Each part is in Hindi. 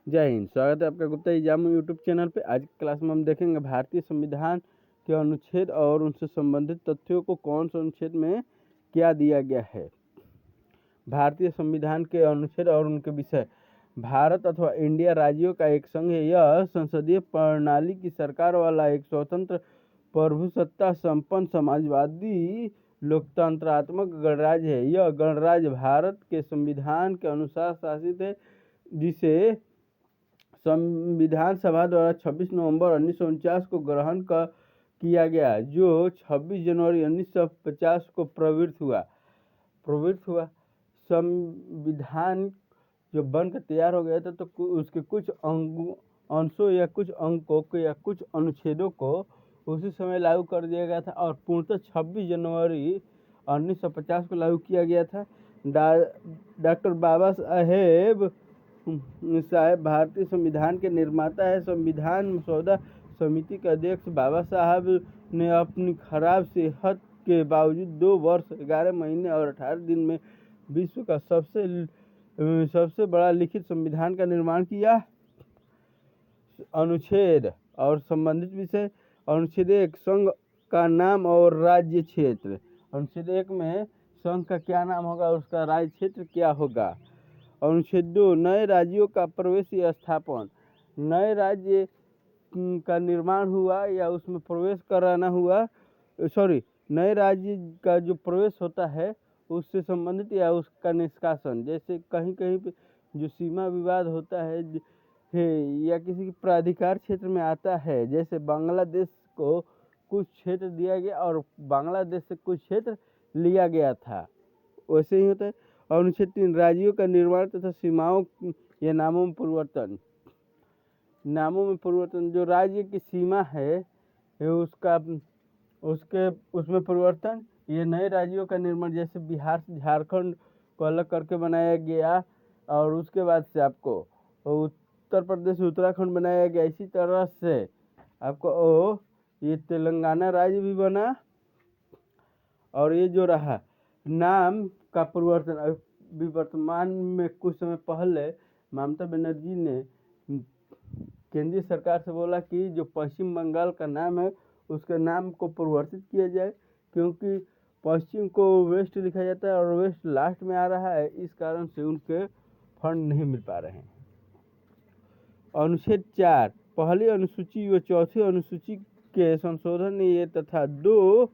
जय हिंद। स्वागत है आपका गुप्ता एग्जाम यूट्यूब चैनल पे। आज की क्लास में हम देखेंगे भारतीय संविधान के अनुच्छेद और उनसे संबंधित तथ्यों को कौन से अनुच्छेद में क्या दिया गया है। भारतीय संविधान के अनुच्छेद और उनके विषय। भारत अथवा इंडिया राज्यों का एक संघ है। यह संसदीय प्रणाली की सरकार वाला एक स्वतंत्र प्रभुसत्ता संपन्न समाजवादी लोकतंत्रात्मक गणराज्य है। यह गणराज्य भारत के संविधान के अनुसार शासित है, जिसे संविधान सभा द्वारा 26 नवंबर 1949 को ग्रहण किया गया, जो 26 जनवरी 1950 को प्रवृत्त हुआ। संविधान जो बनकर तैयार हो गया था, तो उसके कुछ अंशों या कुछ अंकों को या कुछ अनुच्छेदों को उसी समय लागू कर दिया गया था और पूर्णतः 26 जनवरी 1950 को लागू किया गया था। डॉक्टर बाबा साहेब भारतीय संविधान के निर्माता है। संविधान मसौदा समिति के अध्यक्ष बाबा साहब ने अपनी खराब सेहत के बावजूद 2 वर्ष 11 महीने और 18 दिन में विश्व का सबसे बड़ा लिखित संविधान का निर्माण किया। अनुच्छेद और संबंधित विषय। अनुच्छेद 1 संघ का नाम और राज्य क्षेत्र। अनुच्छेद 1 में संघ का क्या नाम होगा, उसका राज्य क्षेत्र क्या होगा। अनुच्छेद 2 नए राज्यों का प्रवेश या स्थापन। नए राज्य का निर्माण हुआ या उसमें प्रवेश कराना हुआ, नए राज्य का जो प्रवेश होता है उससे संबंधित या उसका निष्कासन। जैसे कहीं कहीं पे जो सीमा विवाद होता है या किसी प्राधिकार क्षेत्र में आता है, जैसे बांग्लादेश को कुछ क्षेत्र दिया गया और बांग्लादेश से कुछ क्षेत्र लिया गया था, वैसे ही होता है। अनुच्छेद 3 राज्यों का निर्माण तथा सीमाओं या नामों में परिवर्तन। जो राज्य की सीमा है उसमें परिवर्तन। ये नए राज्यों का निर्माण, जैसे बिहार से झारखंड को अलग करके बनाया गया और उसके बाद से आपको उत्तर प्रदेश उत्तराखंड बनाया गया। इसी तरह से आपको ये तेलंगाना राज्य भी बना। और ये जो रहा नाम का परिवर्तन, अभी वर्तमान में कुछ समय पहले ममता बनर्जी ने केंद्रीय सरकार से बोला कि जो पश्चिम बंगाल का नाम है उसके नाम को परिवर्तित किया जाए, क्योंकि पश्चिम को वेस्ट लिखा जाता है और वेस्ट लास्ट में आ रहा है, इस कारण से उनके फंड नहीं मिल पा रहे हैं। अनुच्छेद 4 पहली अनुसूची व चौथी अनुसूची के संशोधन ये तथा 2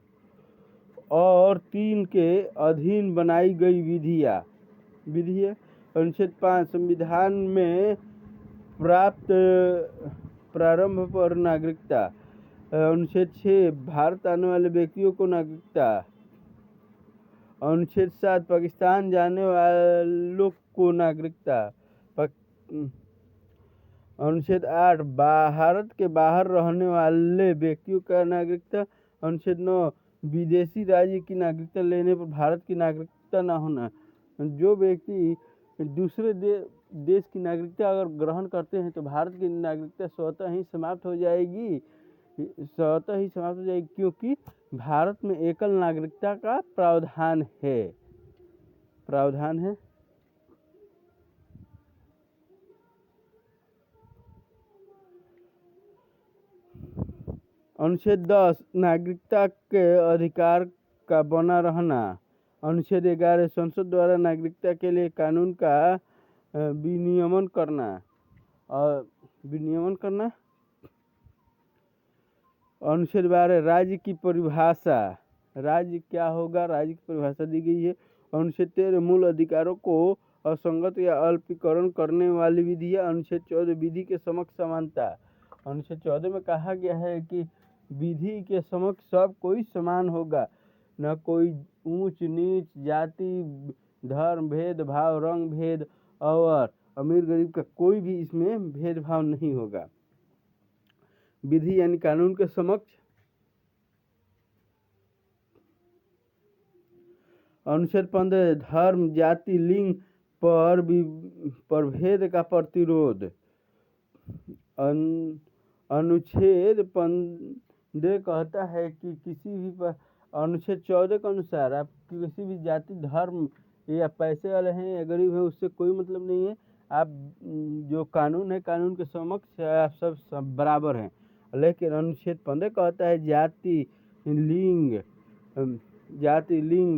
और 3 के अधीन बनाई गई विधियाँ। अनुच्छेद 5 संविधान में प्रारंभ पर नागरिकता। अनुच्छेद 6 भारत आने वाले व्यक्तियों को नागरिकता। अनुच्छेद 7 पाकिस्तान जाने वालों को नागरिकता। अनुच्छेद 8 भारत के बाहर रहने वाले व्यक्तियों का नागरिकता। अनुच्छेद 9 विदेशी राज्य की नागरिकता लेने पर भारत की नागरिकता न होना। जो व्यक्ति दूसरे देश की नागरिकता अगर ग्रहण करते हैं तो भारत की नागरिकता स्वतः ही समाप्त हो जाएगी, क्योंकि भारत में एकल नागरिकता का प्रावधान है। अनुच्छेद 10 नागरिकता के अधिकार का बना रहना। अनुच्छेद 11 संसद द्वारा नागरिकता के लिए कानून का विनियमन करना। अनुच्छेद 12 राज्य की परिभाषा। राज्य क्या होगा, राज्य की परिभाषा दी गई है। अनुच्छेद 13 मूल अधिकारों को असंगत या अल्पीकरण करने वाली विधियाँ। अनुच्छेद 14 विधि के समक्ष समानता। अनुच्छेद 14 में कहा गया है कि विधि के समक्ष सब कोई समान होगा, न कोई ऊंच नीच, जाति, धर्म भेदभाव, रंग भेद और अमीर गरीब का कोई भी इसमें भेदभाव नहीं होगा। विधि यानी कानून के समक्ष। अनुच्छेद 15 धर्म, जाति, लिंग पर भेद का प्रतिरोध। अनुच्छेद 15 कहता है कि किसी भी अनुच्छेद 14 के अनुसार आप किसी भी जाति, धर्म या पैसे वाले हैं या गरीब हैं, उससे कोई मतलब नहीं है। आप जो कानून है, कानून के समक्ष आप सब बराबर हैं। लेकिन अनुच्छेद 15 कहता है जाति, लिंग,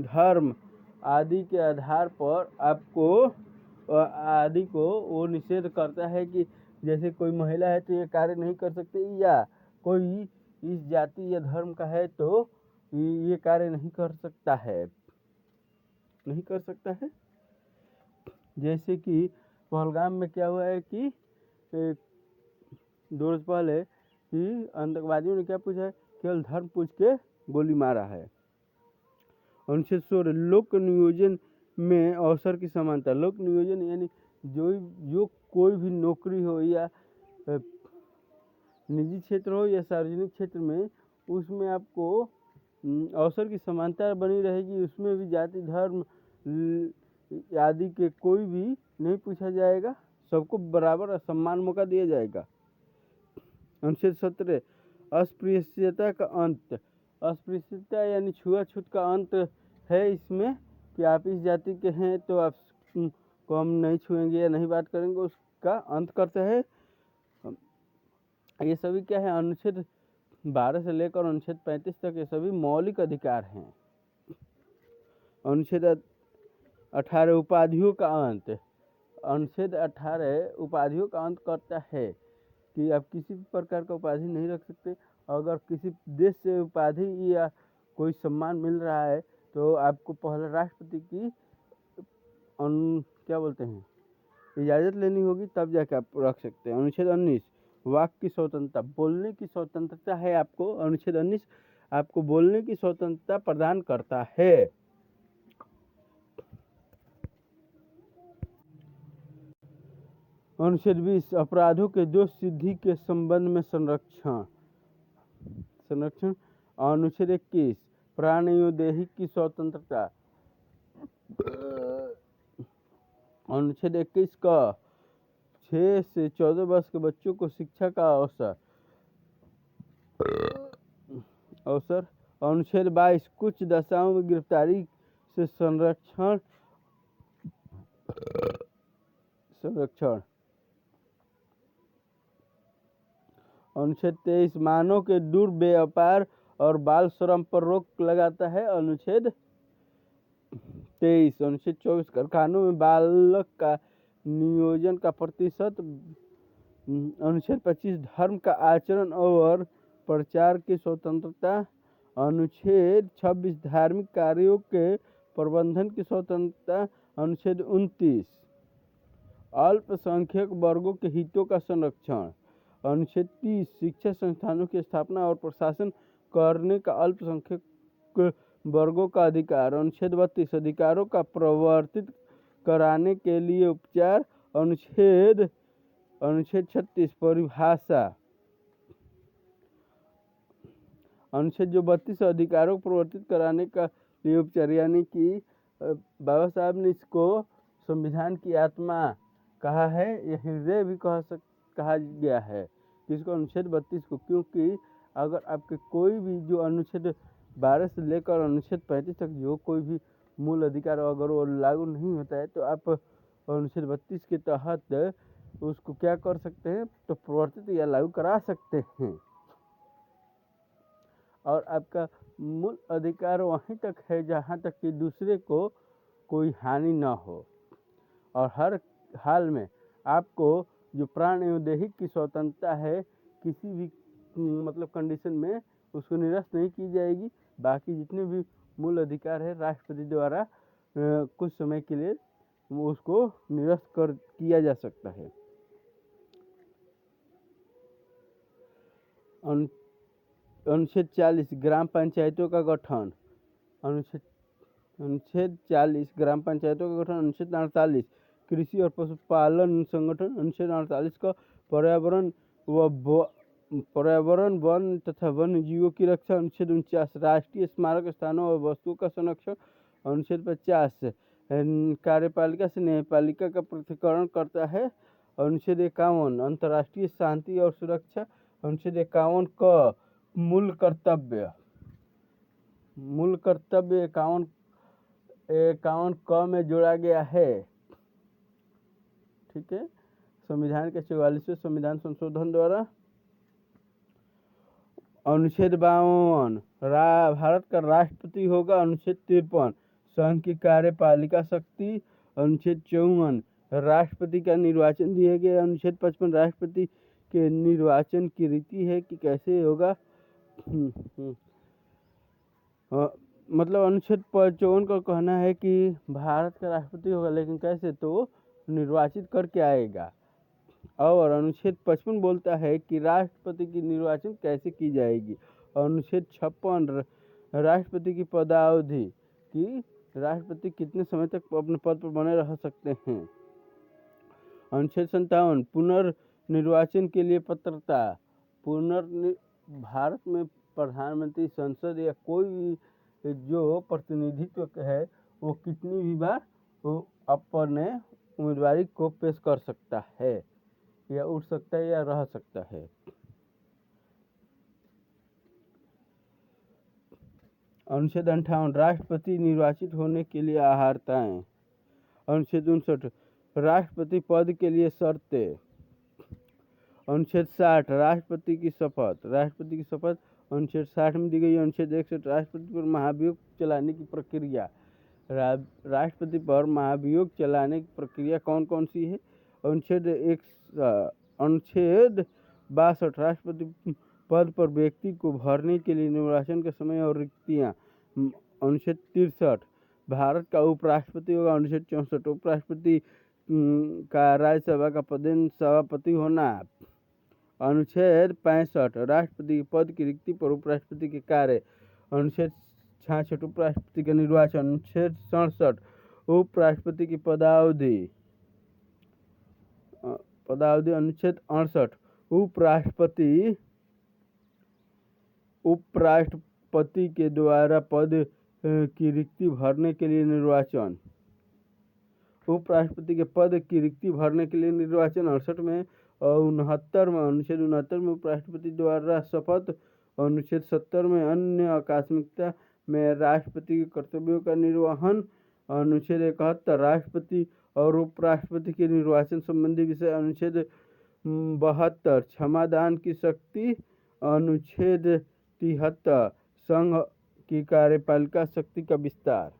धर्म आदि के आधार पर आदि को वो निषेध करता है कि जैसे कोई महिला है तो ये कार्य नहीं कर सकती, या कोई इस जाति या धर्म का है तो ये कार्य नहीं कर सकता है। जैसे कि पहलगाम में क्या हुआ है कि 2 रोज पहले कि आतंकवादियों ने क्या पूछा है, केवल धर्म पूछ के गोली मारा है। अनुच्छेद 16 लोक नियोजन में अवसर की समानता। लोक नियोजन यानी जो कोई भी नौकरी हो या निजी क्षेत्र हो या सार्वजनिक क्षेत्र में, उसमें आपको अवसर की समानता बनी रहेगी। उसमें भी जाति, धर्म आदि के कोई भी नहीं पूछा जाएगा, सबको बराबर सम्मान मौका दिया जाएगा। अनुच्छेद 17 अस्पृश्यता का अंत। अस्पृश्यता यानी छुआछूत का अंत है इसमें कि आप इस जाति के हैं तो आप को हम नहीं छुएंगे या नहीं बात करेंगे, उसका अंत करता है। ये सभी क्या है, अनुच्छेद 12 से लेकर अनुच्छेद 35 तक ये सभी मौलिक अधिकार हैं। अनुच्छेद 18 उपाधियों का अंत। अनुच्छेद 18 उपाधियों का अंत करता है कि आप किसी भी प्रकार का उपाधि नहीं रख सकते। अगर किसी देश से उपाधि या कोई सम्मान मिल रहा है तो आपको पहले राष्ट्रपति की इजाज़त लेनी होगी, तब जाके आप रख सकते हैं। अनुच्छेद 19 वाक की स्वतंत्रता, बोलने की स्वतंत्रता है आपको। अनुच्छेद 19 आपको बोलने की स्वतंत्रता प्रदान करता है। अनुच्छेद 20 अपराधों के दोष सिद्धि के संबंध में संरक्षण। अनुच्छेद 21 प्राणेयोदेही की स्वतंत्रता। अनुच्छेद 21 का 6 से 14 वर्ष के बच्चों को शिक्षा का अवसर। अनुच्छेद 22 कुछ दशाओं में गिरफ्तारी से संरक्षण। अनुच्छेद 23 मानव के दुर्व्यापार और बाल श्रम पर रोक लगाता है। अनुच्छेद 23 अनुच्छेद 24 कारखानों में बालक का नियोजन का प्रतिशत। अनुच्छेद 25 धर्म का आचरण और प्रचार की स्वतंत्रता। अनुच्छेद 26 धार्मिक कार्यों के प्रबंधन की स्वतंत्रता। अनुच्छेद 29 अल्पसंख्यक वर्गों के हितों का संरक्षण। अनुच्छेद 30 शिक्षा संस्थानों की स्थापना और प्रशासन करने का अल्पसंख्यक वर्गों का अधिकार। अनुच्छेद 32 अधिकारों का प्रवर्तित कराने के लिए उपचार। अनुच्छेद 36 परिभाषा। अनुच्छेद जो 32 अधिकारों को प्रवर्तित कराने का लिए उपचार, यानी कि बाबा साहब ने इसको संविधान की आत्मा कहा है, यह हृदय भी कहा गया है किसको, अनुच्छेद 32 को। क्योंकि अगर आपके कोई भी जो अनुच्छेद 12 से लेकर अनुच्छेद 35 तक जो कोई भी मूल अधिकार अगर वो लागू नहीं होता है तो आप अनुच्छेद 32 के तहत उसको क्या कर सकते हैं, तो प्रवर्तित या लागू करा सकते हैं। और आपका मूल अधिकार वहीं तक है जहाँ तक कि दूसरे को कोई हानि न हो, और हर हाल में आपको जो प्राण एवं दैहिक की स्वतंत्रता है किसी भी कंडीशन में उसको निरस्त नहीं की जाएगी। बाकी जितने भी मूल अधिकार है राष्ट्रपति द्वारा कुछ समय के लिए उसको निरस्त किया जा सकता है। अनुच्छेद 40 ग्राम पंचायतों का गठन। अनुच्छेद 40 ग्राम पंचायतों का गठन। अनुच्छेद 48 कृषि और पशुपालन संगठन। अनुच्छेद 48 का पर्यावरण वन तथा वन्य जीवों की रक्षा। अनुच्छेद 49 राष्ट्रीय स्मारक स्थानों और वस्तुओं का संरक्षण। अनुच्छेद 50 कार्यपालिका से न्यायपालिका का पृथक्करण करता है। अनुच्छेद 51 अंतर्राष्ट्रीय शांति और सुरक्षा। अनुच्छेद 51 का मूल कर्तव्य 51 क में जोड़ा गया है। ठीक है। संविधान के 44वें संविधान संशोधन द्वारा अनुच्छेद 52 भारत का राष्ट्रपति होगा। अनुच्छेद 53 संघ की कार्यपालिका शक्ति। अनुच्छेद 54 राष्ट्रपति का निर्वाचन दिया गया। अनुच्छेद 55 राष्ट्रपति के निर्वाचन की रीति है कि कैसे होगा। मतलब अनुच्छेद 54 का कहना है कि भारत का राष्ट्रपति होगा, लेकिन कैसे, तो निर्वाचित करके आएगा। और अनुच्छेद 55 बोलता है कि राष्ट्रपति की निर्वाचन कैसे की जाएगी। और अनुच्छेद 56 राष्ट्रपति की पदावधि कि राष्ट्रपति कितने समय तक अपने पद पर बने रह सकते हैं। अनुच्छेद 57 पुनर्निर्वाचन के लिए पात्रता। भारत में प्रधानमंत्री, संसद या कोई भी जो प्रतिनिधित्व है वो कितनी भी बार वो अपने उम्मीदवारी को पेश कर सकता है, या उठ सकता है या रह सकता है। अनुच्छेद 58 राष्ट्रपति निर्वाचित होने के लिए अर्हताएं। अनुच्छेद 59 राष्ट्रपति पद के लिए शर्तें। अनुच्छेद 60 राष्ट्रपति की शपथ अनुच्छेद 60 में दी गई। अनुच्छेद 61 राष्ट्रपति पर महाभियोग चलाने की प्रक्रिया। राष्ट्रपति पर महाभियोग चलाने की प्रक्रिया कौन कौन सी है। अनुच्छेद 62 राष्ट्रपति पद पर व्यक्ति को भरने के लिए निर्वाचन के समय और रिक्तियाँ। अनुच्छेद 63 भारत का उपराष्ट्रपति होगा। अनुच्छेद 64 उपराष्ट्रपति का राज्यसभा का पदेन सभापति होना। अनुच्छेद 65 राष्ट्रपति पद की रिक्ति पर उपराष्ट्रपति के कार्य। अनुच्छेद 66 उपराष्ट्रपति का निर्वाचन। अनुच्छेद 67 उपराष्ट्रपति की पदावधि। अनुच्छेद 68 उपराष्ट्रपति के द्वारा पद की रिक्ति भरने के लिए निर्वाचन। उपराष्ट्रपति के पद की रिक्ति भरने के लिए निर्वाचन। 68 में और 69 में अनुच्छेद 69 में उपराष्ट्रपति द्वारा शपथ। अनुच्छेद 70 में अन्य आकस्मिकता में राष्ट्रपति के कर्तव्यों का निर्वहन। अनुच्छेद 71 राष्ट्रपति और उपराष्ट्रपति के निर्वाचन संबंधी विषय। अनुच्छेद 72 क्षमादान की शक्ति। अनुच्छेद 73 संघ की कार्यपालिका शक्ति का विस्तार।